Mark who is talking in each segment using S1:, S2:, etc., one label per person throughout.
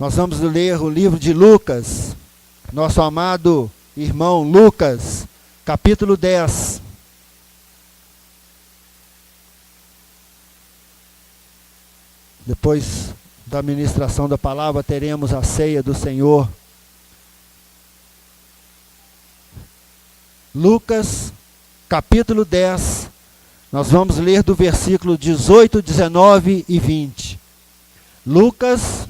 S1: Nós vamos ler o livro de Lucas, nosso amado irmão Lucas, capítulo 10. Depois da ministração da palavra, teremos a ceia do Senhor. Lucas, capítulo 10, nós vamos ler do versículo 18, 19 e 20. Lucas,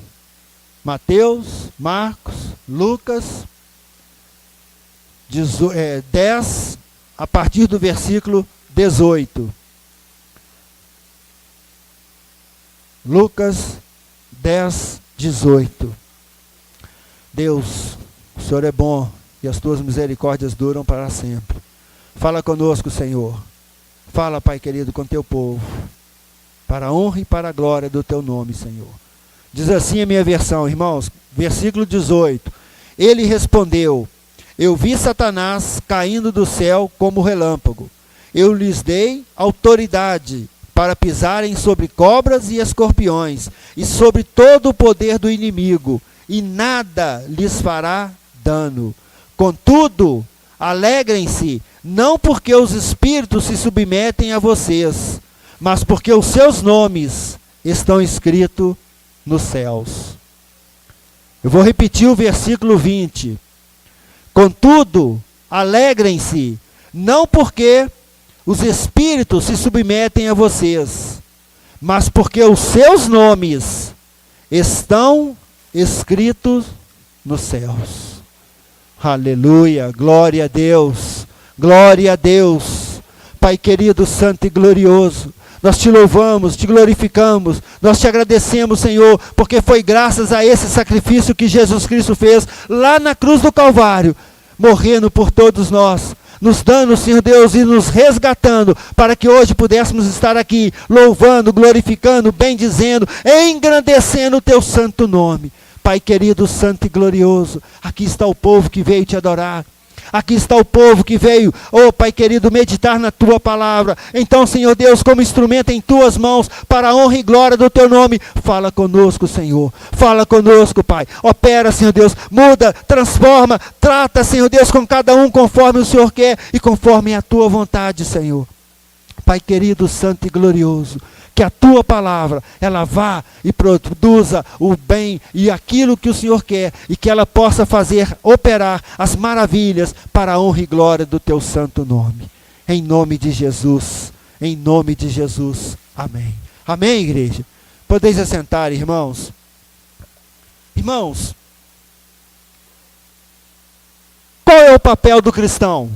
S1: Mateus, Marcos, Lucas, 10, a partir do versículo 18. Lucas 10, 18. Deus, o Senhor é bom e as tuas misericórdias duram para sempre. Fala conosco, Senhor. Fala, Pai querido, com teu povo, para a honra e para a glória do teu nome, Senhor. Diz assim a minha versão, irmãos, versículo 18. Ele respondeu: eu vi Satanás caindo do céu como relâmpago. Eu lhes dei autoridade para pisarem sobre cobras e escorpiões, e sobre todo o poder do inimigo, e nada lhes fará dano. Contudo, alegrem-se, não porque os espíritos se submetem a vocês, mas porque os seus nomes estão escritos nos céus. Eu vou repetir o versículo 20. Contudo, alegrem-se, não porque os espíritos se submetem a vocês, mas porque os seus nomes estão escritos nos céus. Aleluia, glória a Deus, glória a Deus. Pai querido, santo e glorioso, nós te louvamos, te glorificamos, nós te agradecemos, Senhor, porque foi graças a esse sacrifício que Jesus Cristo fez lá na cruz do Calvário, morrendo por todos nós, nos dando, Senhor Deus, e nos resgatando, para que hoje pudéssemos estar aqui, louvando, glorificando, bendizendo, engrandecendo o teu santo nome. Pai querido, santo e glorioso, aqui está o povo que veio te adorar. Aqui está o povo que veio, Pai querido, meditar na tua palavra. Então, Senhor Deus, como instrumento em tuas mãos, para a honra e glória do teu nome, fala conosco, Senhor. Fala conosco, Pai. Opera, Senhor Deus, muda, transforma, trata, Senhor Deus, com cada um conforme o Senhor quer e conforme a tua vontade, Senhor. Pai querido, santo e glorioso, que a tua palavra, ela vá e produza o bem e aquilo que o Senhor quer, e que ela possa fazer, operar as maravilhas para a honra e glória do teu santo nome. Em nome de Jesus, em nome de Jesus. Amém. Amém, igreja? Podeis assentar, irmãos. Irmãos, qual é o papel do cristão?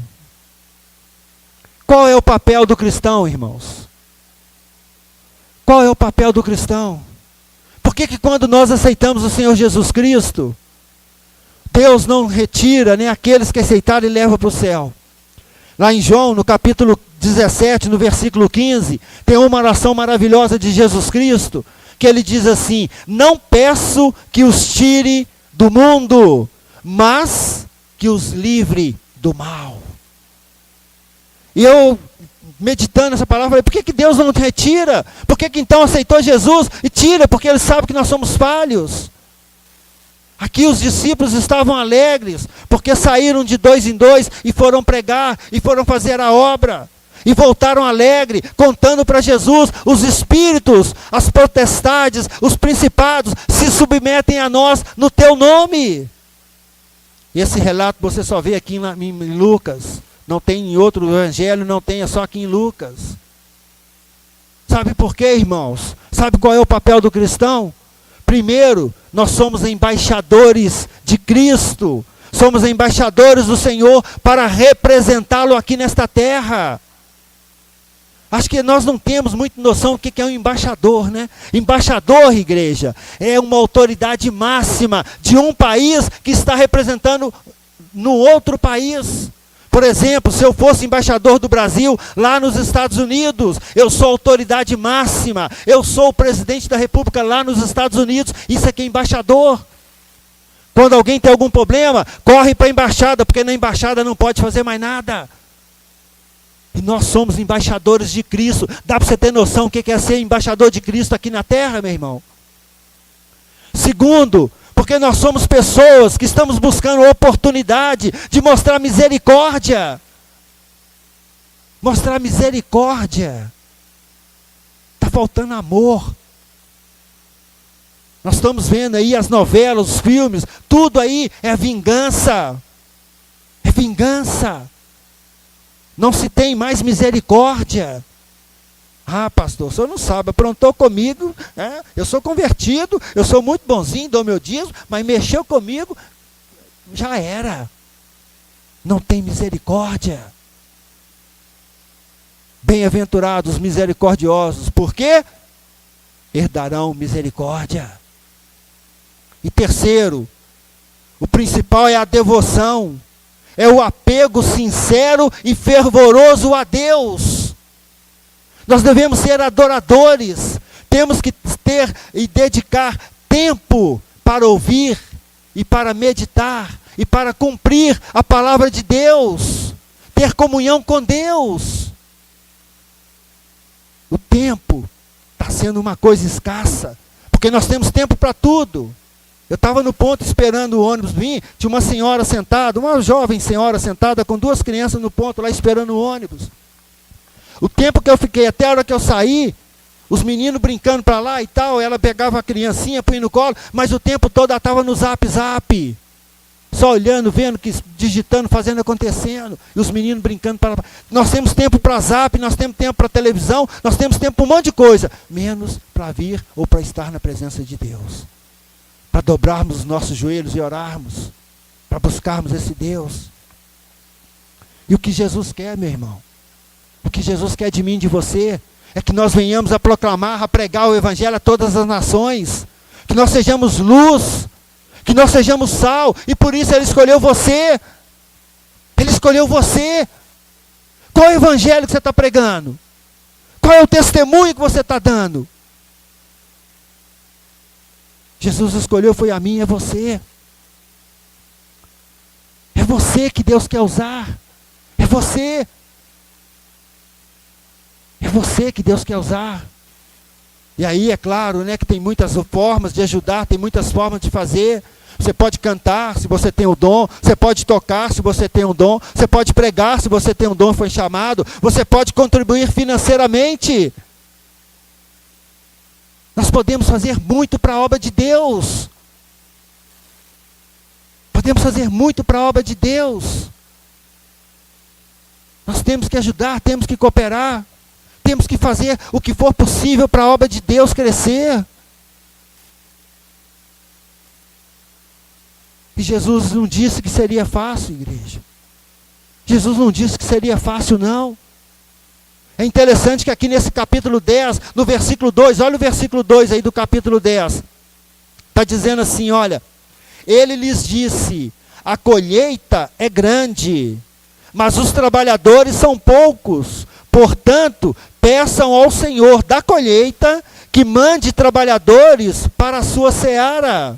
S1: Qual é o papel do cristão, irmãos? Qual é o papel do cristão? Por que quando nós aceitamos o Senhor Jesus Cristo, Deus não retira nem aqueles que aceitaram e leva para o céu? Lá em João, no capítulo 17, no versículo 15, tem uma oração maravilhosa de Jesus Cristo, que ele diz assim: não peço que os tire do mundo, mas que os livre do mal. E eu, meditando essa palavra, falei, por que Deus não retira? Por que então aceitou Jesus e tira? Porque Ele sabe que nós somos falhos. Aqui os discípulos estavam alegres, porque saíram de 2 em 2 e foram pregar, e foram fazer a obra. E voltaram alegres, contando para Jesus: os espíritos, as potestades, os principados se submetem a nós no teu nome. E esse relato você só vê aqui em Lucas. Não tem em outro evangelho, não tem, é só aqui em Lucas. Sabe por quê, irmãos? Sabe qual é o papel do cristão? Primeiro, nós somos embaixadores de Cristo. Somos embaixadores do Senhor para representá-lo aqui nesta terra. Acho que nós não temos muita noção do que é um embaixador, né? Embaixador, igreja, é uma autoridade máxima de um país que está representando no outro país. Por exemplo, se eu fosse embaixador do Brasil lá nos Estados Unidos, eu sou autoridade máxima, eu sou o presidente da República lá nos Estados Unidos, isso aqui é embaixador. Quando alguém tem algum problema, corre para a embaixada, porque na embaixada não pode fazer mais nada. E nós somos embaixadores de Cristo. Dá para você ter noção o que é ser embaixador de Cristo aqui na terra, meu irmão? Segundo, Porque nós somos pessoas que estamos buscando oportunidade de mostrar misericórdia. Mostrar misericórdia. Está faltando amor. Nós estamos vendo aí as novelas, os filmes, tudo aí é vingança. É vingança. Não se tem mais misericórdia. Ah, pastor, o senhor não sabe, aprontou comigo, né? Eu sou convertido, eu sou muito bonzinho, dou meu dízimo, mas mexeu comigo, já era. Não tem misericórdia. Bem-aventurados misericordiosos, por quê? Herdarão misericórdia. E terceiro, o principal é a devoção, é o apego sincero e fervoroso a Deus. Nós devemos ser adoradores, temos que ter e dedicar tempo para ouvir e para meditar e para cumprir a palavra de Deus, ter comunhão com Deus. O tempo está sendo uma coisa escassa, porque nós temos tempo para tudo. Eu estava no ponto esperando o ônibus vir, tinha uma senhora sentada, uma jovem senhora sentada com 2 crianças no ponto lá esperando o ônibus. O tempo que eu fiquei, até a hora que eu saí, os meninos brincando para lá e tal, ela pegava a criancinha, põe no colo, mas o tempo todo ela estava no zap, só olhando, vendo, digitando, fazendo, acontecendo, e os meninos brincando para lá. Nós temos tempo para zap, nós temos tempo para televisão, nós temos tempo para um monte de coisa, menos para vir ou para estar na presença de Deus, para dobrarmos os nossos joelhos e orarmos, para buscarmos esse Deus. E o que Jesus quer, meu irmão? O que Jesus quer de mim e de você é que nós venhamos a proclamar, a pregar o Evangelho a todas as nações, que nós sejamos luz, que nós sejamos sal, e por isso Ele escolheu você. Ele escolheu você. Qual é o Evangelho que você está pregando? Qual é o testemunho que você está dando? Jesus escolheu, foi a mim e a você. É você que Deus quer usar. É você. É você que Deus quer usar. E aí é claro, né, que tem muitas formas de ajudar, tem muitas formas de fazer. Você pode cantar se você tem o dom, você pode tocar se você tem o dom, você pode pregar se você tem o dom e foi chamado, você pode contribuir financeiramente. Nós podemos fazer muito para a obra de Deus. Podemos fazer muito para a obra de Deus. Nós temos que ajudar, temos que cooperar. Temos que fazer o que for possível para a obra de Deus crescer. E Jesus não disse que seria fácil, igreja. Jesus não disse que seria fácil, não. É interessante que aqui nesse capítulo 10, no versículo 2, olha o versículo 2 aí do capítulo 10. Está dizendo assim, olha, ele lhes disse, a colheita é grande, mas os trabalhadores são poucos. Portanto, peçam ao Senhor da colheita que mande trabalhadores para a sua seara.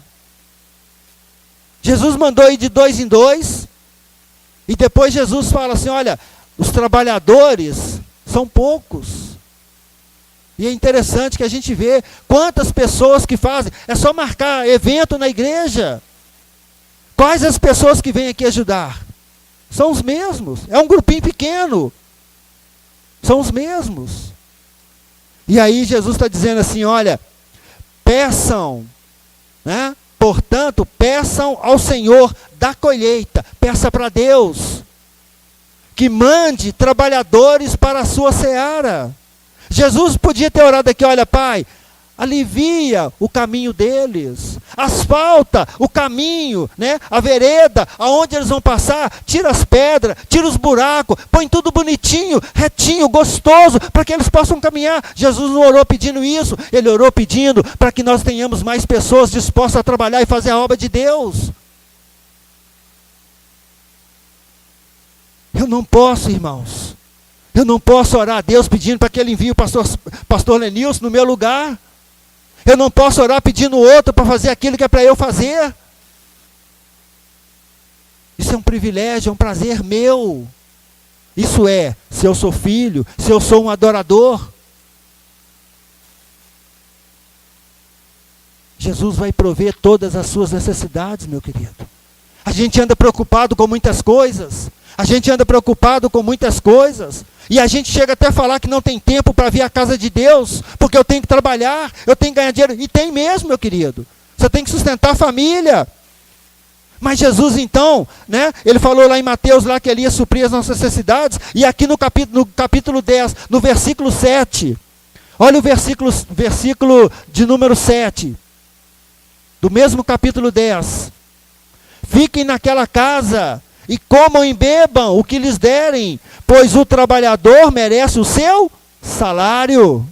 S1: Jesus mandou ir de 2 em 2, e depois Jesus fala assim, olha, os trabalhadores são poucos. E é interessante que a gente vê quantas pessoas que fazem, é só marcar evento na igreja. Quais as pessoas que vêm aqui ajudar? São os mesmos, é um grupinho pequeno. São os mesmos. E aí Jesus está dizendo assim, olha, peçam, né? Portanto, peçam ao Senhor da colheita, peça para Deus, que mande trabalhadores para a sua seara. Jesus podia ter orado aqui, olha, Pai, alivia o caminho deles, asfalta o caminho, né? A vereda, aonde eles vão passar, tira as pedras, tira os buracos, põe tudo bonitinho, retinho, gostoso, para que eles possam caminhar. Jesus não orou pedindo isso, Ele orou pedindo para que nós tenhamos mais pessoas dispostas a trabalhar e fazer a obra de Deus. Eu não posso, irmãos, eu não posso orar a Deus pedindo para que Ele envie o pastor Lenilson no meu lugar. Eu não posso orar pedindo outro para fazer aquilo que é para eu fazer. Isso é um privilégio, é um prazer meu. Isso é, se eu sou filho, se eu sou um adorador. Jesus vai prover todas as suas necessidades, meu querido. A gente anda preocupado com muitas coisas. E a gente chega até a falar que não tem tempo para vir à casa de Deus, porque eu tenho que trabalhar, eu tenho que ganhar dinheiro. E tem mesmo, meu querido. Você tem que sustentar a família. Mas Jesus então, né, ele falou lá em Mateus lá que ele ia suprir as nossas necessidades. E aqui no capítulo 10, no versículo 7. Olha o versículo de número 7. Do mesmo capítulo 10. Fiquem naquela casa e comam e bebam o que lhes derem, pois o trabalhador merece o seu salário.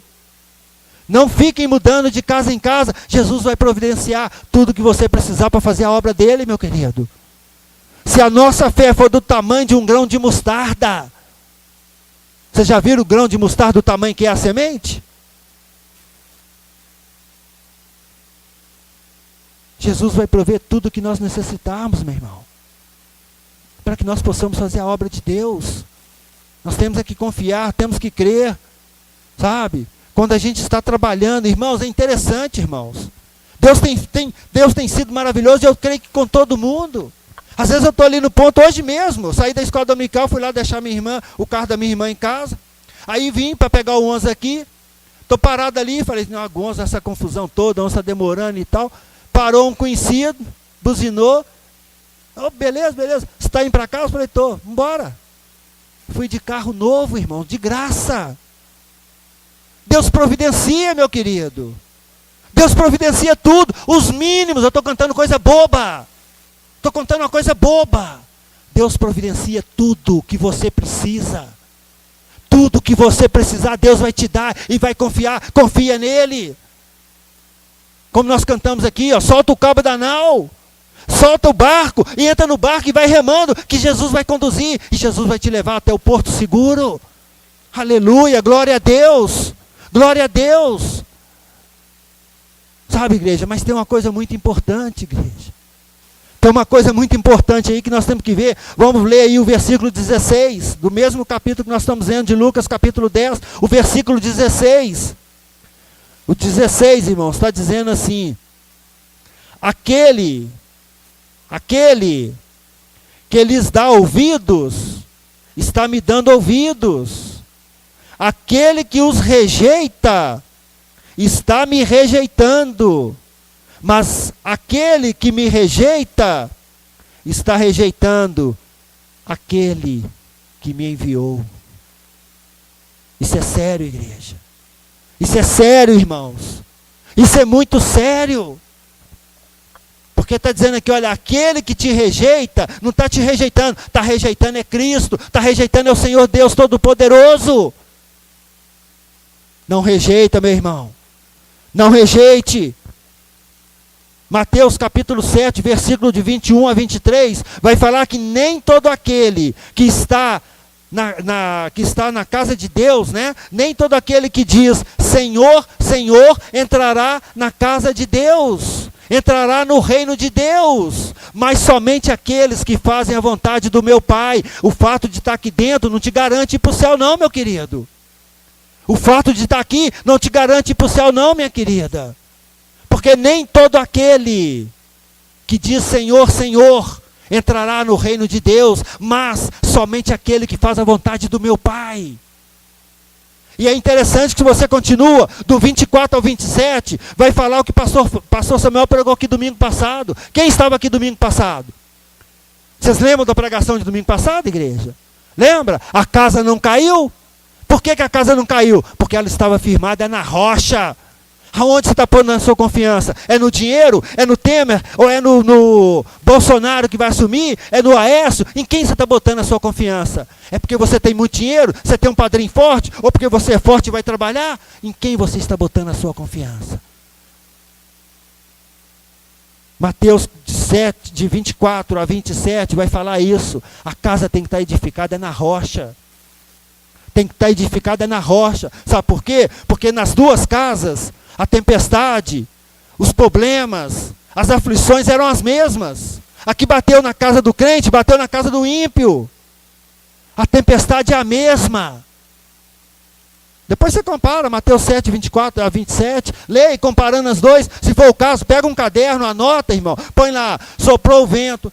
S1: Não fiquem mudando de casa em casa. Jesus vai providenciar tudo que você precisar para fazer a obra dele, meu querido. Se a nossa fé for do tamanho de um grão de mostarda. Vocês já viram o grão de mostarda do tamanho que é a semente? Jesus vai prover tudo o que nós necessitarmos, meu irmão. Para que nós possamos fazer a obra de Deus. Nós temos que confiar, temos que crer. Sabe? Quando a gente está trabalhando, irmãos, é interessante, irmãos. Deus tem sido maravilhoso e eu creio que com todo mundo. Às vezes eu estou ali no ponto, hoje mesmo, eu saí da escola dominical, fui lá deixar minha irmã, o carro da minha irmã em casa. Aí vim para pegar o 11 aqui. Estou parado ali, falei, não, a Gonza, essa confusão toda, a 11 está demorando e tal. Parou um conhecido, buzinou. Oh, beleza. Você está indo para casa? Eu falei, estou, embora. Fui de carro novo, irmão, de graça. Deus providencia, meu querido. Deus providencia tudo, os mínimos. Eu estou cantando coisa boba. Estou contando uma coisa boba. Deus providencia tudo que você precisa. Tudo que você precisar, Deus vai te dar e vai confiar. Confia nele. Como nós cantamos aqui, ó, solta o cabo da nau. Solta o barco e entra no barco e vai remando, que Jesus vai conduzir. E Jesus vai te levar até o porto seguro. Aleluia, glória a Deus. Glória a Deus. Sabe, igreja, mas tem uma coisa muito importante, igreja. Tem uma coisa muito importante aí que nós temos que ver. Vamos ler aí o versículo 16, do mesmo capítulo que nós estamos lendo de Lucas, capítulo 10, o versículo 16. O 16, irmãos, está dizendo assim: aquele que lhes dá ouvidos, está me dando ouvidos. Aquele que os rejeita, está me rejeitando. Mas aquele que me rejeita, está rejeitando aquele que me enviou. Isso é sério, igreja. Isso é sério, irmãos. Isso é muito sério. Porque está dizendo aqui, olha, aquele que te rejeita, não está te rejeitando, está rejeitando é Cristo, está rejeitando é o Senhor Deus Todo-Poderoso. Não rejeita, meu irmão. Não rejeite. Mateus capítulo 7, versículo de 21 a 23, vai falar que nem todo aquele que está na casa de Deus, né? Nem todo aquele que diz Senhor, Senhor, entrará na casa de Deus, entrará no reino de Deus, mas somente aqueles que fazem a vontade do meu Pai. O fato de estar aqui dentro não te garante ir para o céu não, meu querido. O fato de estar aqui não te garante ir para o céu não, minha querida. Porque nem todo aquele que diz Senhor, Senhor, entrará no reino de Deus, mas somente aquele que faz a vontade do meu Pai. E é interessante que se você continua, do 24 ao 27, vai falar o que o pastor Samuel pregou aqui domingo passado. Quem estava aqui domingo passado? Vocês lembram da pregação de domingo passado, igreja? Lembra? A casa não caiu? Por que a casa não caiu? Porque ela estava firmada na rocha. Aonde você está pondo a sua confiança? É no dinheiro? É no Temer? Ou é no Bolsonaro que vai assumir? É no Aécio? Em quem você está botando a sua confiança? É porque você tem muito dinheiro? Você tem um padrinho forte? Ou porque você é forte e vai trabalhar? Em quem você está botando a sua confiança? Mateus 7, de 24 a 27, vai falar isso. A casa tem que estar edificada na rocha. Tem que estar edificada na rocha. Sabe por quê? Porque nas duas casas, a tempestade, os problemas, as aflições eram as mesmas. A que bateu na casa do crente, bateu na casa do ímpio. A tempestade é a mesma. Depois você compara Mateus 7, 24 a 27, leia comparando as duas. Se for o caso, pega um caderno, anota, irmão. Põe lá, soprou o vento.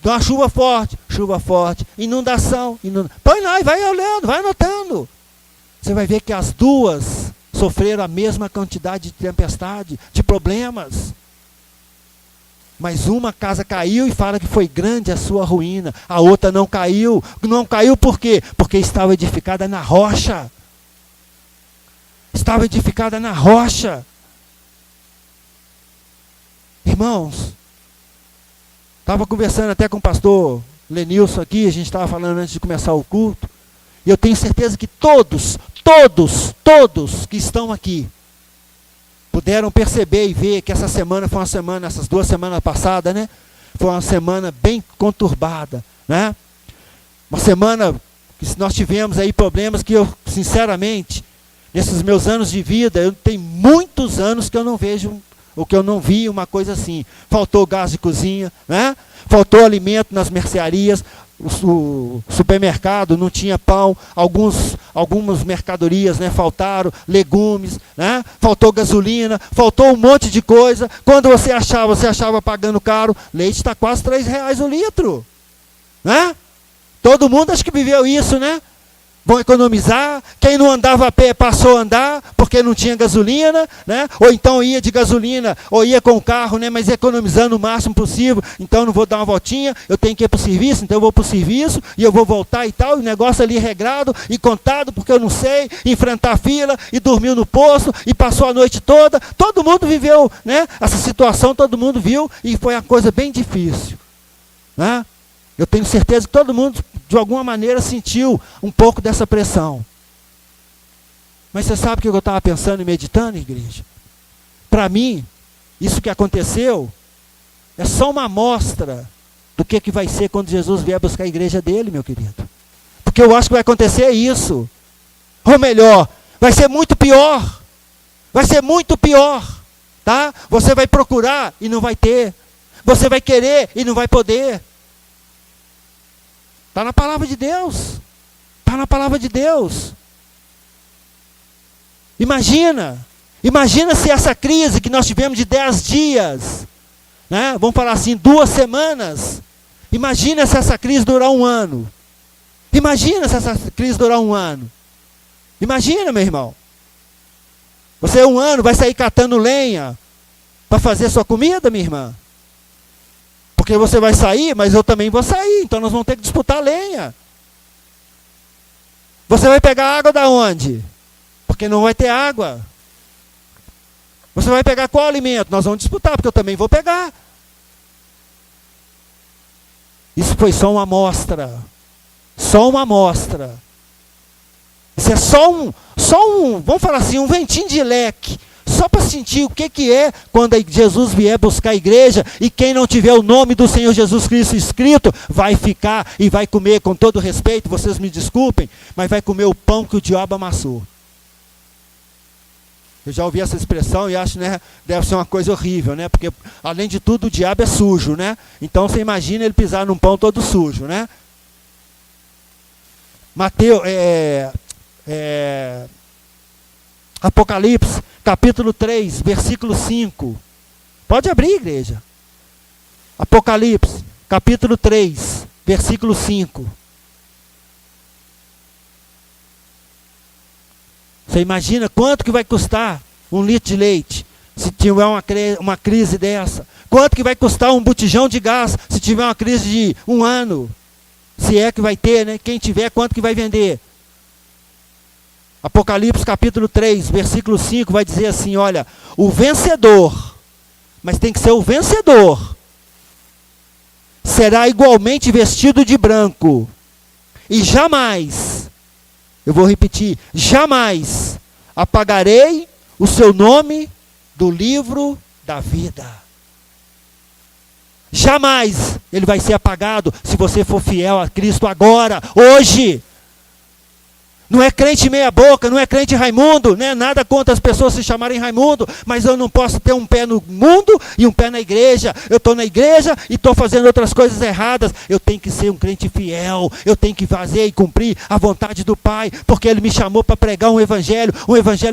S1: Dá uma chuva forte. Inundação. Põe lá e vai olhando, vai anotando. Você vai ver que as duas sofreram a mesma quantidade de tempestade, de problemas. Mas uma casa caiu e fala que foi grande a sua ruína. A outra não caiu. Não caiu por quê? Porque estava edificada na rocha. Estava edificada na rocha. Irmãos, estava conversando até com o pastor Lenilson aqui, a gente estava falando antes de começar o culto. E eu tenho certeza que todos que estão aqui, puderam perceber e ver que essa semana foi uma semana, essas 2 semanas passadas, né? Foi uma semana bem conturbada, né? Uma semana que nós tivemos aí problemas que eu, sinceramente, nesses meus anos de vida, eu tenho muitos anos que eu não vejo, ou que eu não vi uma coisa assim. Faltou gás de cozinha, né? Faltou alimento nas mercearias, o supermercado não tinha pão, algumas mercadorias, né, faltaram, legumes, né, faltou gasolina, faltou um monte de coisa. Quando você achava pagando caro, leite está quase R$3 o litro, né? Todo mundo acho que viveu isso, né? Vão economizar, quem não andava a pé passou a andar, porque não tinha gasolina, né? Ou então ia de gasolina, ou ia com o carro, né? Mas economizando o máximo possível, então não vou dar uma voltinha, eu tenho que ir para o serviço, então eu vou para o serviço, e eu vou voltar e tal, e o negócio ali regrado, e contado, porque eu não sei, enfrentar fila, e dormiu no posto, e passou a noite toda. Todo mundo viveu, né? Essa situação, todo mundo viu, e foi uma coisa bem difícil, né? Eu tenho certeza que todo mundo, de alguma maneira, sentiu um pouco dessa pressão. Mas você sabe o que eu estava pensando e meditando, igreja? Para mim, isso que aconteceu é só uma amostra do que vai ser quando Jesus vier buscar a igreja dele, meu querido. Porque eu acho que vai acontecer isso. Ou melhor, vai ser muito pior. Vai ser muito pior. Tá? Você vai procurar e não vai ter. Você vai querer e não vai poder. Está na palavra de Deus. Está na palavra de Deus. Imagina se essa crise que nós tivemos de 10 dias, né? Vamos falar assim, 2 semanas. Imagina se essa crise durar 1 ano. Imagina se essa crise durar 1 ano. Imagina, meu irmão. Você 1 ano vai sair catando lenha para fazer sua comida, minha irmã? Porque você vai sair, mas eu também vou sair. Então nós vamos ter que disputar lenha. Você vai pegar água da onde? Porque não vai ter água. Você vai pegar qual alimento? Nós vamos disputar, porque eu também vou pegar. Isso foi só uma amostra. Só uma amostra. Isso é só um, vamos falar assim, um ventinho de leque. Só para sentir o que é quando Jesus vier buscar a igreja, e quem não tiver o nome do Senhor Jesus Cristo escrito, vai ficar e vai comer, com todo respeito, vocês me desculpem, mas vai comer o pão que o diabo amassou. Eu já ouvi essa expressão e acho, né, deve ser uma coisa horrível, né? Porque, além de tudo, o diabo é sujo, né? Então, você imagina ele pisar num pão todo sujo, né? Mateus, Apocalipse, capítulo 3, versículo 5. Pode abrir, igreja. Apocalipse, capítulo 3, versículo 5. Você imagina quanto que vai custar 1 litro de leite, se tiver uma crise dessa? Quanto que vai custar um botijão de gás, se tiver uma crise de 1 ano? Se é que vai ter, né? Quem tiver, quanto que vai vender? Apocalipse capítulo 3, versículo 5, vai dizer assim, olha, o vencedor, mas tem que ser o vencedor, será igualmente vestido de branco, e jamais, eu vou repetir, jamais apagarei o seu nome do livro da vida. Jamais ele vai ser apagado se você for fiel a Cristo agora, hoje. Não é crente meia boca, não é crente Raimundo, né? Nada contra as pessoas se chamarem Raimundo, mas eu não posso ter um pé no mundo e um pé na igreja. Eu estou na igreja e estou fazendo outras coisas erradas. Eu tenho que ser um crente fiel, eu tenho que fazer e cumprir a vontade do Pai, porque Ele me chamou para pregar um evangelho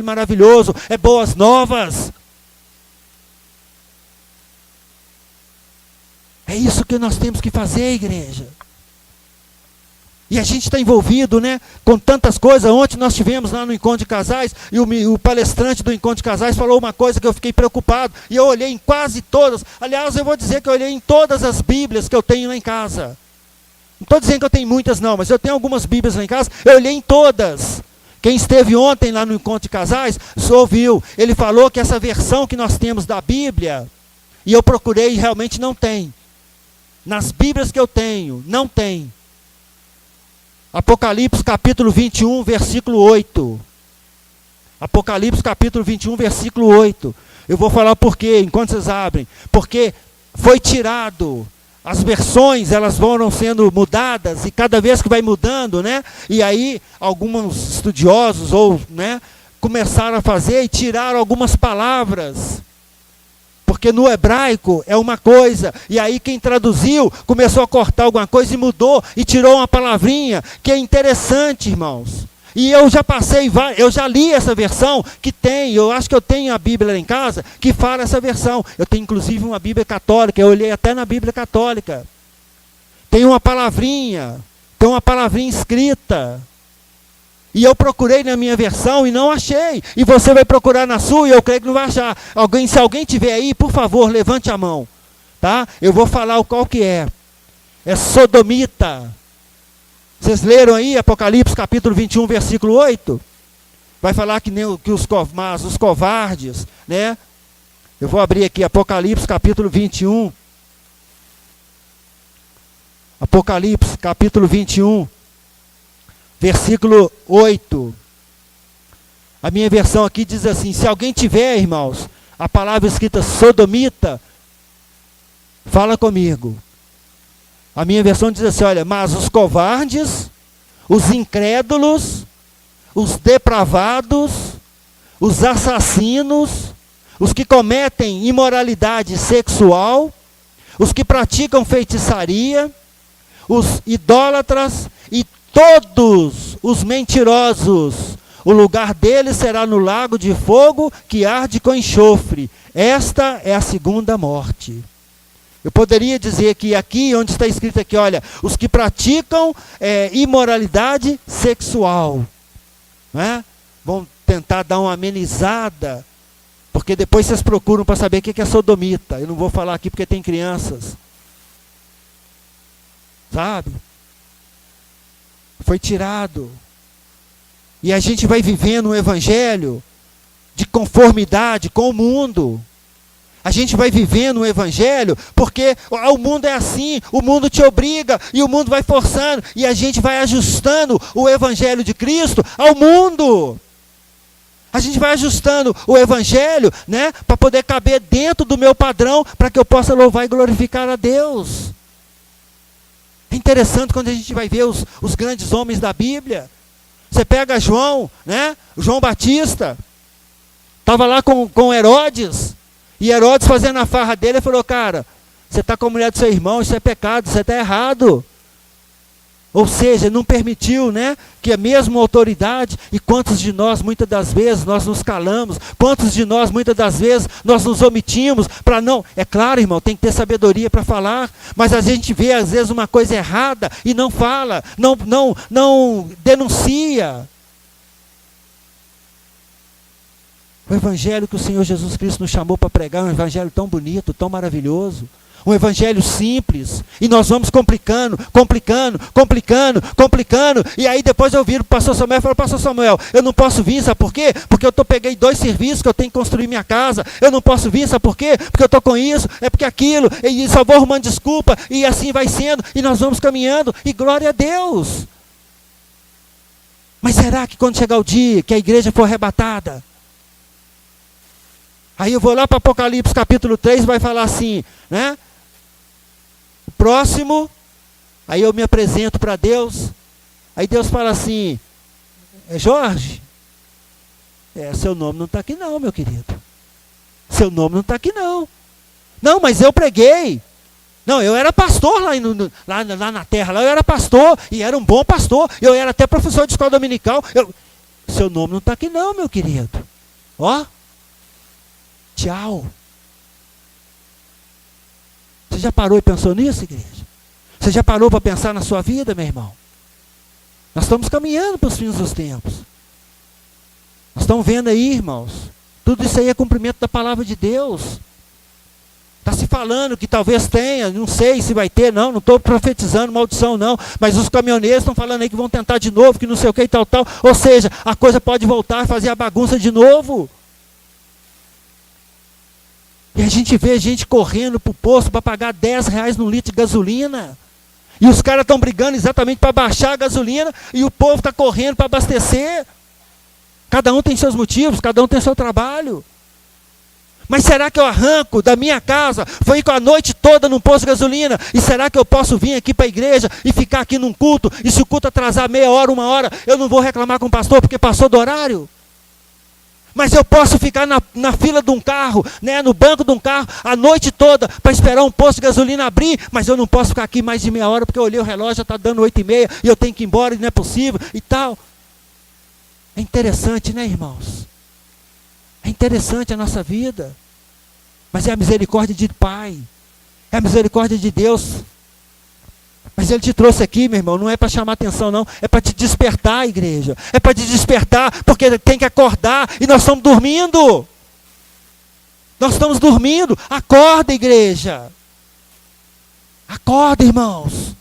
S1: maravilhoso, é boas novas. É isso que nós temos que fazer, igreja. E a gente está envolvido, né, com tantas coisas. Ontem nós tivemos lá no Encontro de Casais, e o palestrante do Encontro de Casais falou uma coisa que eu fiquei preocupado. E eu olhei em quase todas. Aliás, eu vou dizer que eu olhei em todas as Bíblias que eu tenho lá em casa. Não estou dizendo que eu tenho muitas não, mas eu tenho algumas Bíblias lá em casa. Eu olhei em todas. Quem esteve ontem lá no Encontro de Casais, só ouviu. Ele falou que essa versão que nós temos da Bíblia, e eu procurei e realmente não tem. Nas Bíblias que eu tenho, não tem. Apocalipse capítulo 21, versículo 8. Apocalipse capítulo 21, versículo 8. Eu vou falar por quê, enquanto vocês abrem. Porque foi tirado. As versões, elas foram sendo mudadas, e cada vez que vai mudando, né? E aí, alguns estudiosos, né, começaram a fazer e tiraram algumas palavras. Porque no hebraico é uma coisa, e aí quem traduziu começou a cortar alguma coisa e mudou, e tirou uma palavrinha, que é interessante, irmãos. E eu já eu já li essa versão, que tem, eu acho que eu tenho a Bíblia lá em casa, que fala essa versão. Eu tenho inclusive uma Bíblia católica, eu olhei até na Bíblia católica. Tem uma palavrinha escrita. E eu procurei na minha versão e não achei. E você vai procurar na sua e eu creio que não vai achar. Se alguém tiver aí, por favor, levante a mão. Tá? Eu vou falar qual que é. É sodomita. Vocês leram aí Apocalipse capítulo 21, versículo 8? Vai falar que os covardes, né? Eu vou abrir aqui Apocalipse capítulo 21. Apocalipse capítulo 21. Versículo 8. A minha versão aqui diz assim: se alguém tiver, irmãos, a palavra escrita sodomita, fala comigo. A minha versão diz assim, olha, mas os covardes, os incrédulos, os depravados, os assassinos, os que cometem imoralidade sexual, os que praticam feitiçaria, os idólatras e todos os mentirosos, o lugar deles será no lago de fogo que arde com enxofre. Esta é a segunda morte. Eu poderia dizer que aqui, onde está escrito aqui, olha, os que praticam imoralidade sexual, né? Vão tentar dar uma amenizada, porque depois vocês procuram para saber o que é sodomita. Eu não vou falar aqui porque tem crianças. Sabe? Foi tirado. E a gente vai vivendo um evangelho de conformidade com o mundo. A gente vai vivendo um evangelho porque o mundo é assim, o mundo te obriga e o mundo vai forçando. E a gente vai ajustando o evangelho de Cristo ao mundo. A gente vai ajustando o evangelho, né, para poder caber dentro do meu padrão, para que eu possa louvar e glorificar a Deus. É interessante quando a gente vai ver os grandes homens da Bíblia. Você pega João, né? João Batista, estava lá com Herodes, e Herodes fazendo a farra dele, ele falou, cara, você está com a mulher do seu irmão, isso é pecado, você está errado. Ou seja, não permitiu, né, que a mesma autoridade, e quantos de nós, muitas das vezes, nós nos calamos, quantos de nós, muitas das vezes, nós nos omitimos, para não, é claro, irmão, tem que ter sabedoria para falar, mas a gente vê, às vezes, uma coisa errada, e não fala, não denuncia. O evangelho que o Senhor Jesus Cristo nos chamou para pregar é um evangelho tão bonito, tão maravilhoso. Um evangelho simples. E nós vamos complicando. E aí depois eu viro para o pastor Samuel e falo, pastor Samuel, eu não posso vir, sabe por quê? Porque eu peguei 2 serviços que eu tenho que construir minha casa. Eu não posso vir, sabe por quê? Porque eu estou com isso, é porque aquilo, e só vou arrumando desculpa, e assim vai sendo, e nós vamos caminhando, e glória a Deus. Mas será que quando chegar o dia que a igreja for arrebatada, aí eu vou lá para Apocalipse capítulo 3, vai falar assim, né? O próximo, aí eu me apresento para Deus, aí Deus fala assim, É Jorge? Seu nome não está aqui não, meu querido. Seu nome não está aqui não. Não, mas eu preguei. Não, eu era pastor lá na terra. Lá eu era pastor e era um bom pastor. Eu era até professor de escola dominical. Seu nome não está aqui não, meu querido. Ó. Tchau. Você já parou e pensou nisso, igreja? Você já parou para pensar na sua vida, meu irmão? Nós estamos caminhando para os fins dos tempos. Nós estamos vendo aí, irmãos. Tudo isso aí é cumprimento da palavra de Deus. Está se falando que talvez tenha, não sei se vai ter, não estou profetizando maldição não, mas os caminhoneiros estão falando aí que vão tentar de novo, que não sei o que e tal, tal. Ou seja, a coisa pode voltar a fazer a bagunça de novo. E a gente vê gente correndo para o posto para pagar R$10 no litro de gasolina. E os caras estão brigando exatamente para baixar a gasolina e o povo está correndo para abastecer. Cada um tem seus motivos, cada um tem seu trabalho. Mas será que eu arranco da minha casa, foi a noite toda num posto de gasolina, e será que eu posso vir aqui para a igreja e ficar aqui num culto, e se o culto atrasar meia hora, uma hora, eu não vou reclamar com o pastor porque passou do horário? Mas eu posso ficar na fila de um carro, né, no banco de um carro, a noite toda, para esperar um posto de gasolina abrir, mas eu não posso ficar aqui mais de meia hora, porque eu olhei o relógio, já está dando 8h30, e eu tenho que ir embora, e não é possível, e tal. É interessante, né, irmãos? É interessante a nossa vida, mas é a misericórdia de Pai, é a misericórdia de Deus. Mas Ele te trouxe aqui, meu irmão, não é para chamar atenção não, é para te despertar, igreja, é para te despertar, porque tem que acordar, e nós estamos dormindo, acorda, igreja, acorda, irmãos,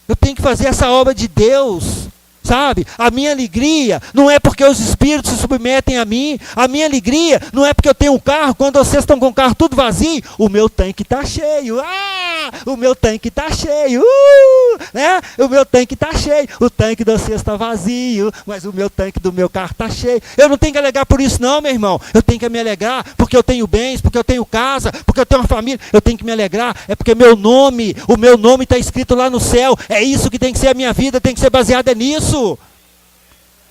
S1: eu tenho que fazer essa obra de Deus. Sabe, a minha alegria não é porque os espíritos se submetem a mim, a minha alegria não é porque eu tenho um carro, quando vocês estão com o carro tudo vazio, o meu tanque está cheio, o meu tanque está cheio, né? O meu tanque está cheio, o tanque de vocês está vazio, mas o meu tanque do meu carro está cheio. Eu não tenho que alegar por isso não, meu irmão, eu tenho que me alegrar porque eu tenho bens, porque eu tenho casa, porque eu tenho uma família, eu tenho que me alegrar, é porque o meu nome está escrito lá no céu, é isso que tem que ser a minha vida, tem que ser baseada nisso.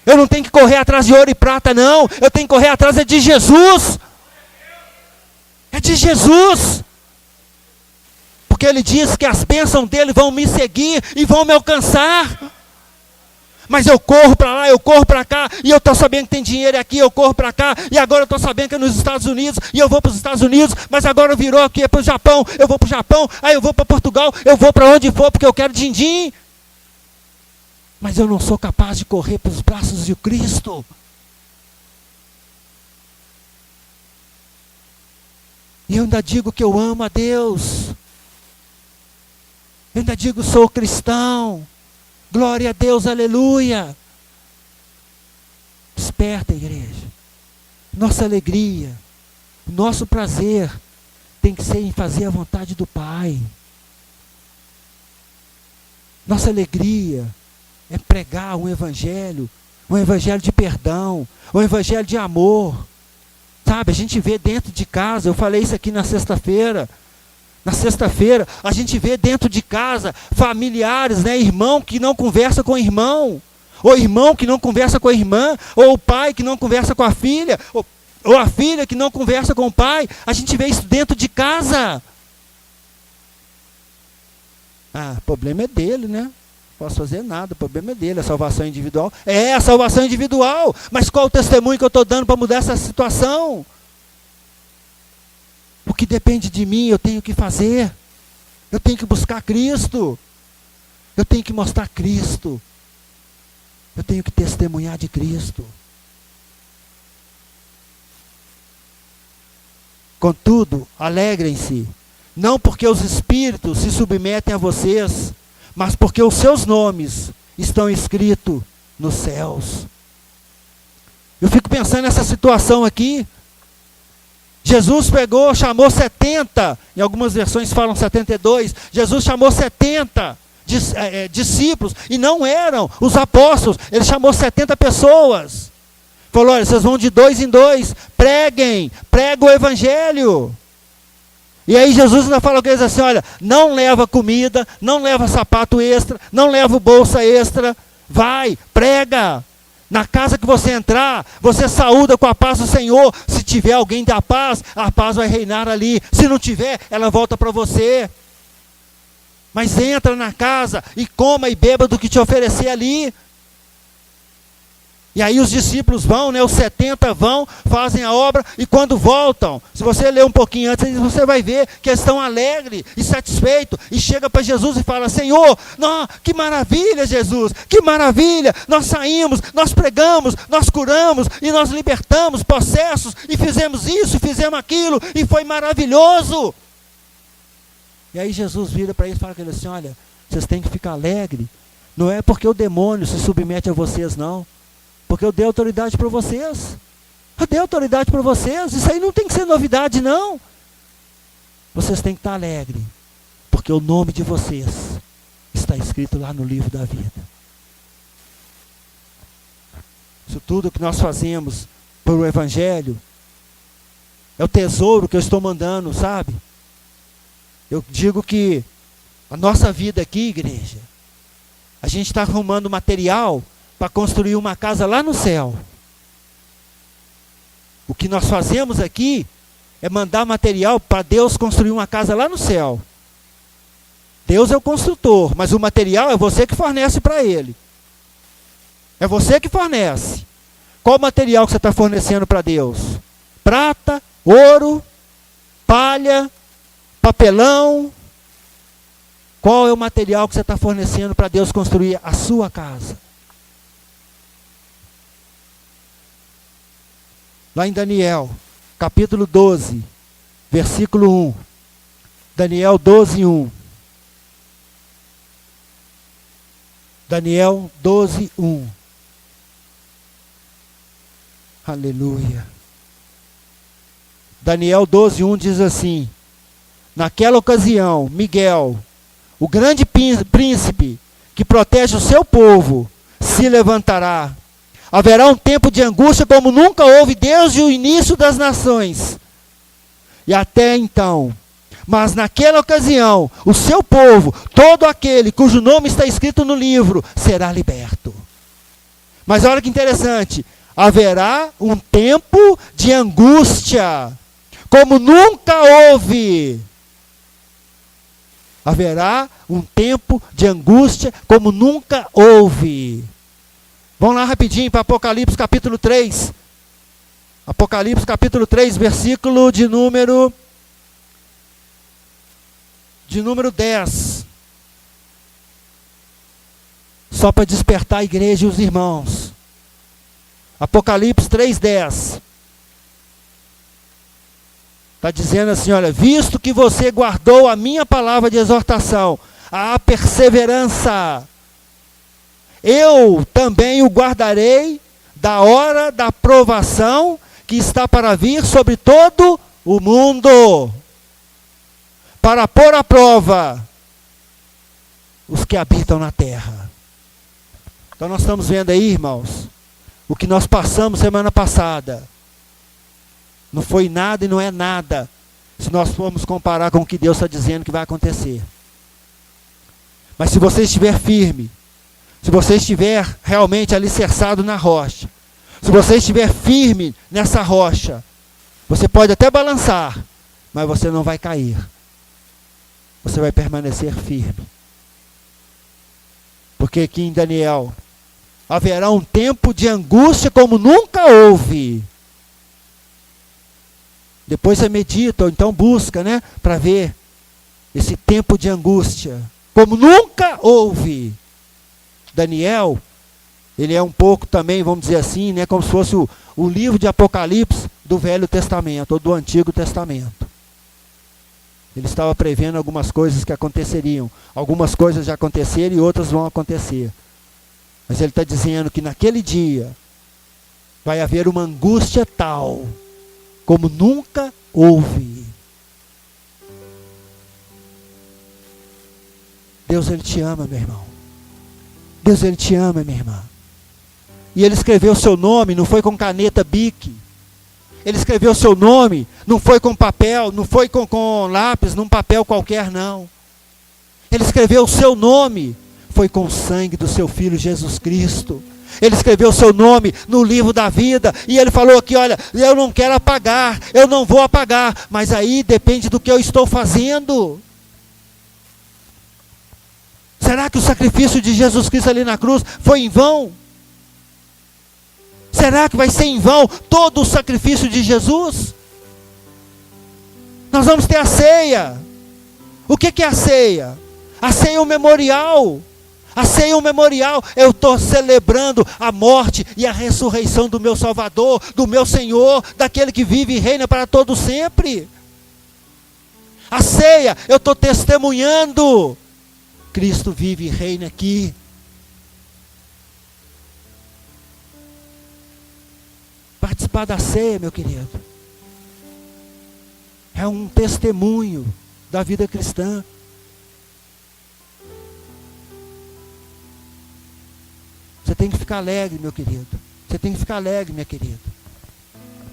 S1: Eu não tenho que correr atrás de ouro e prata não, eu tenho que correr atrás de Jesus. É de Jesus. Porque Ele diz que as bênçãos dEle vão me seguir e vão me alcançar. Mas eu corro para lá, eu corro para cá, e eu estou sabendo que tem dinheiro aqui, eu corro para cá, e agora eu estou sabendo que é nos Estados Unidos, e eu vou para os Estados Unidos, mas agora virou aqui, é para o Japão, eu vou para o Japão, aí eu vou para Portugal, eu vou para onde for, porque eu quero din-din. Mas eu não sou capaz de correr para os braços de Cristo. E eu ainda digo que eu amo a Deus. Eu ainda digo sou cristão. Glória a Deus, aleluia. Desperta, igreja. Nossa alegria, nosso prazer tem que ser em fazer a vontade do Pai. Nossa alegria é pregar um evangelho de perdão, um evangelho de amor. Sabe, a gente vê dentro de casa, eu falei isso aqui na sexta-feira, a gente vê dentro de casa familiares, né, irmão que não conversa com o irmão, ou irmão que não conversa com a irmã, ou o pai que não conversa com a filha, ou a filha que não conversa com o pai. A gente vê isso dentro de casa. O problema é dele, né? Não posso fazer nada, o problema é dele, a salvação individual. É a salvação individual, mas qual o testemunho que eu estou dando para mudar essa situação? O que depende de mim, eu tenho que fazer. Eu tenho que buscar Cristo. Eu tenho que mostrar Cristo. Eu tenho que testemunhar de Cristo. Contudo, alegrem-se, não porque os espíritos se submetem a vocês, mas porque os seus nomes estão escritos nos céus. Eu fico pensando nessa situação aqui. Jesus pegou, chamou 70, em algumas versões falam 72, Jesus chamou 70 discípulos, e não eram os apóstolos, ele chamou 70 pessoas. Falou, olha, vocês vão de 2 em 2, preguem o evangelho. E aí Jesus ainda fala com eles assim, olha, não leva comida, não leva sapato extra, não leva bolsa extra, Vai, prega. Na casa que você entrar, você saúda com a paz do Senhor. Se tiver alguém da paz, a paz vai reinar ali. Se não tiver, ela volta para você. Mas entra na casa e coma e beba do que te oferecer ali. E aí os discípulos vão, os 70 vão, fazem a obra, e quando voltam, se você ler um pouquinho antes, você vai ver que eles estão alegres e satisfeitos, e chega para Jesus e fala: Senhor, que maravilha, Jesus, que maravilha, nós saímos, nós pregamos, nós curamos, e nós libertamos possessos, e fizemos isso, fizemos aquilo, e foi maravilhoso. E aí Jesus vira para eles e fala assim: olha, vocês têm que ficar alegres, não é porque o demônio se submete a vocês, não. Porque eu dei autoridade para vocês. Eu dei autoridade para vocês. Isso aí não tem que ser novidade, não. Vocês têm que estar alegres. Porque o nome de vocês está escrito lá no livro da vida. Isso tudo que nós fazemos por o Evangelho é o tesouro que eu estou mandando, sabe? Eu digo que a nossa vida aqui, igreja, a gente está arrumando material para construir uma casa lá no céu. O que nós fazemos aqui é mandar material para Deus construir uma casa lá no céu. Deus é o construtor, mas o material é você que fornece para Ele. É você que fornece. Qual material que você está fornecendo para Deus? Prata, ouro, palha, papelão. Qual é o material que você está fornecendo para Deus construir a sua casa? Lá em Daniel, capítulo 12, versículo 1. Daniel 12, 1. Daniel 12, 1. Aleluia. Daniel 12, 1 diz assim: naquela ocasião, Miguel, o grande príncipe que protege o seu povo, se levantará. Haverá um tempo de angústia como nunca houve desde o início das nações. E até então, mas naquela ocasião, o seu povo, todo aquele cujo nome está escrito no livro, será liberto. Mas olha que interessante, haverá um tempo de angústia como nunca houve. Haverá um tempo de angústia como nunca houve. Vamos lá rapidinho para Apocalipse capítulo 3. Apocalipse capítulo 3, versículo de número 10. Só para despertar a igreja e os irmãos. Apocalipse 3:10. Está dizendo assim, olha: visto que você guardou a minha palavra de exortação, a perseverança, eu também o guardarei da hora da provação que está para vir sobre todo o mundo, para pôr à prova os que habitam na terra. Então nós estamos vendo aí, irmãos, o que nós passamos semana passada. Não foi nada e não é nada, se nós formos comparar com o que Deus está dizendo que vai acontecer. Mas se você estiver firme, se você estiver realmente alicerçado na rocha, se você estiver firme nessa rocha, você pode até balançar, mas você não vai cair. Você vai permanecer firme. Porque aqui em Daniel, haverá um tempo de angústia como nunca houve. Depois você medita, ou então busca, para ver esse tempo de angústia, como nunca houve. Daniel, ele é um pouco também, vamos dizer assim, como se fosse o livro de Apocalipse do Velho Testamento, ou do Antigo Testamento. Ele estava prevendo algumas coisas que aconteceriam. Algumas coisas já aconteceram e outras vão acontecer. Mas ele está dizendo que naquele dia vai haver uma angústia tal como nunca houve. Deus, Ele te ama, meu irmão. Deus, Ele te ama, minha irmã. E Ele escreveu o seu nome, não foi com caneta Bic. Ele escreveu o seu nome, não foi com papel, não foi com lápis, num papel qualquer, não. Ele escreveu o seu nome, foi com o sangue do seu Filho Jesus Cristo. Ele escreveu o seu nome no livro da vida, e ele falou aqui, olha, eu não quero apagar, eu não vou apagar, mas aí depende do que eu estou fazendo. Será que o sacrifício de Jesus Cristo ali na cruz foi em vão? Será que vai ser em vão todo o sacrifício de Jesus? Nós vamos ter a ceia. O que é a ceia? A ceia é um memorial. A ceia é um memorial. Eu estou celebrando a morte e a ressurreição do meu Salvador, do meu Senhor, daquele que vive e reina para todo sempre. A ceia, eu estou testemunhando. Cristo vive e reina aqui. Participar da ceia, meu querido, é um testemunho da vida cristã. Você tem que ficar alegre, meu querido. Você tem que ficar alegre, minha querida.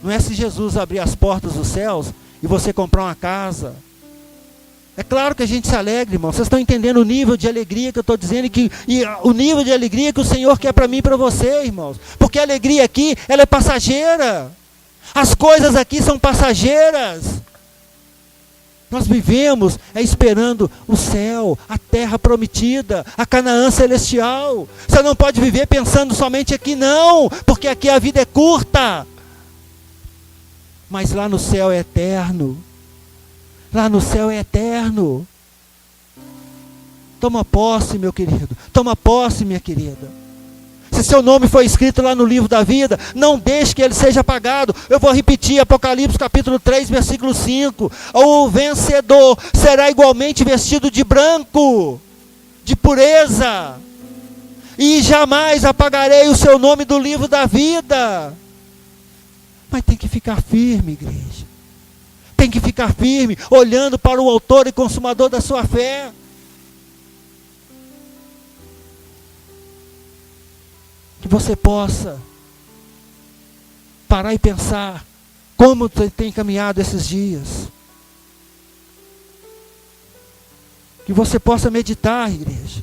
S1: Não é se Jesus abrir as portas dos céus e você comprar uma casa. É claro que a gente se alegra, irmão. Vocês estão entendendo o nível de alegria que eu estou dizendo, e o nível de alegria que o Senhor quer para mim e para você, irmãos. Porque a alegria aqui, ela é passageira. As coisas aqui são passageiras. Nós vivemos esperando o céu, a terra prometida, a Canaã celestial. Você não pode viver pensando somente aqui, não, porque aqui a vida é curta. Mas lá no céu é eterno. Lá no céu é eterno. Toma posse, meu querido. Toma posse, minha querida. Se seu nome foi escrito lá no livro da vida, não deixe que ele seja apagado. Eu vou repetir, Apocalipse capítulo 3, versículo 5. O vencedor será igualmente vestido de branco, de pureza. E jamais apagarei o seu nome do livro da vida. Mas tem que ficar firme, igreja. Tem que ficar firme, olhando para o autor e consumador da sua fé. Que você possa parar e pensar como você tem caminhado esses dias. Que você possa meditar, igreja.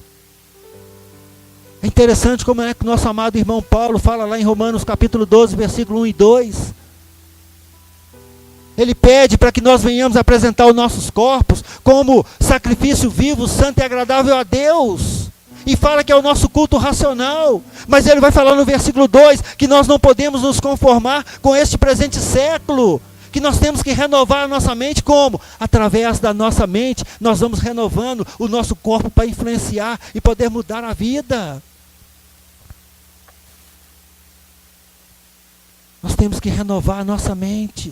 S1: É interessante como é que o nosso amado irmão Paulo fala lá em Romanos capítulo 12, versículo 1 e 2. Ele pede para que nós venhamos apresentar os nossos corpos como sacrifício vivo, santo e agradável a Deus. E fala que é o nosso culto racional. Mas ele vai falar no versículo 2 que nós não podemos nos conformar com este presente século. Que nós temos que renovar a nossa mente como? Através da nossa mente, nós vamos renovando o nosso corpo para influenciar e poder mudar a vida. Nós temos que renovar a nossa mente.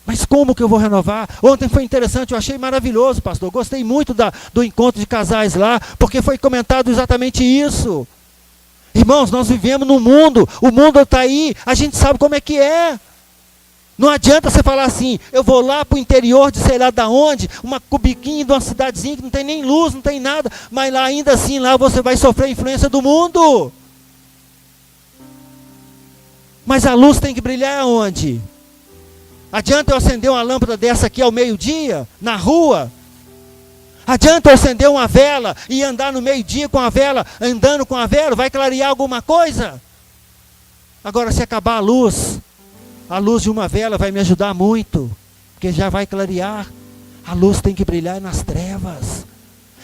S1: Mas como que eu vou renovar? Ontem foi interessante, eu achei maravilhoso, pastor. Gostei muito do encontro de casais lá, porque foi comentado exatamente isso. Irmãos, nós vivemos num mundo, o mundo está aí, a gente sabe como é que é. Não adianta você falar assim, eu vou lá para o interior de sei lá de onde, uma cubiquinha de uma cidadezinha que não tem nem luz, não tem nada, mas lá ainda assim, lá você vai sofrer a influência do mundo. Mas a luz tem que brilhar aonde? Adianta eu acender uma lâmpada dessa aqui ao meio-dia, na rua? Adianta eu acender uma vela e andar no meio-dia com a vela, andando com a vela, vai clarear alguma coisa? Agora, se acabar a luz de uma vela vai me ajudar muito, porque já vai clarear. A luz tem que brilhar nas trevas.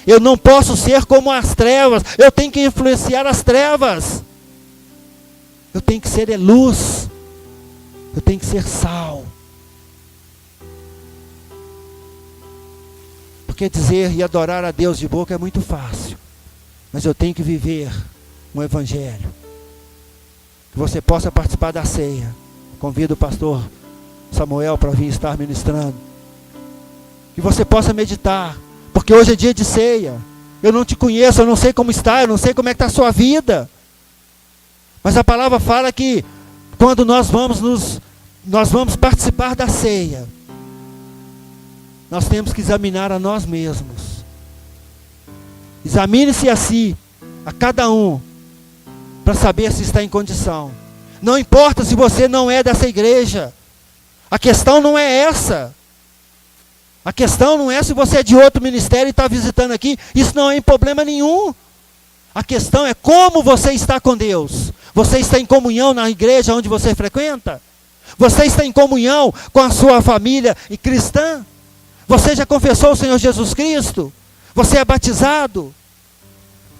S1: Eu não posso ser como as trevas, eu tenho que influenciar as trevas. Eu tenho que ser luz, eu tenho que ser sal. Porque dizer e adorar a Deus de boca é muito fácil. Mas eu tenho que viver um evangelho. Que você possa participar da ceia. Convido o pastor Samuel para vir estar ministrando. Que você possa meditar. Porque hoje é dia de ceia. Eu não te conheço, eu não sei como está, eu não sei como é que está a sua vida. Mas a palavra fala que quando nós vamos participar da ceia, nós temos que examinar a nós mesmos. Examine-se a si, a cada um, para saber se está em condição. Não importa se você não é dessa igreja. A questão não é essa. A questão não é se você é de outro ministério e está visitando aqui. Isso não é problema nenhum. A questão é como você está com Deus. Você está em comunhão na igreja onde você frequenta? Você está em comunhão com a sua família e cristã? Você já confessou o Senhor Jesus Cristo? Você é batizado?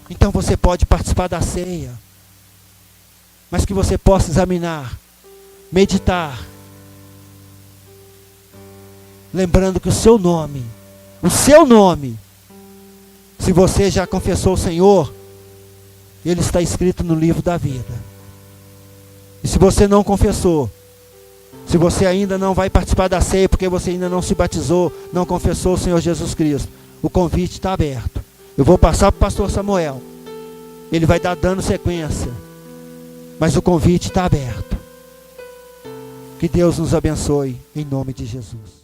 S1: Então você pode participar da ceia. Mas que você possa examinar, meditar, lembrando que o seu nome, se você já confessou o Senhor, ele está escrito no livro da vida. E se você não confessou, se você ainda não vai participar da ceia, porque você ainda não se batizou, não confessou o Senhor Jesus Cristo, o convite está aberto. Eu vou passar para o pastor Samuel, ele vai dar dando sequência, mas o convite está aberto. Que Deus nos abençoe, em nome de Jesus.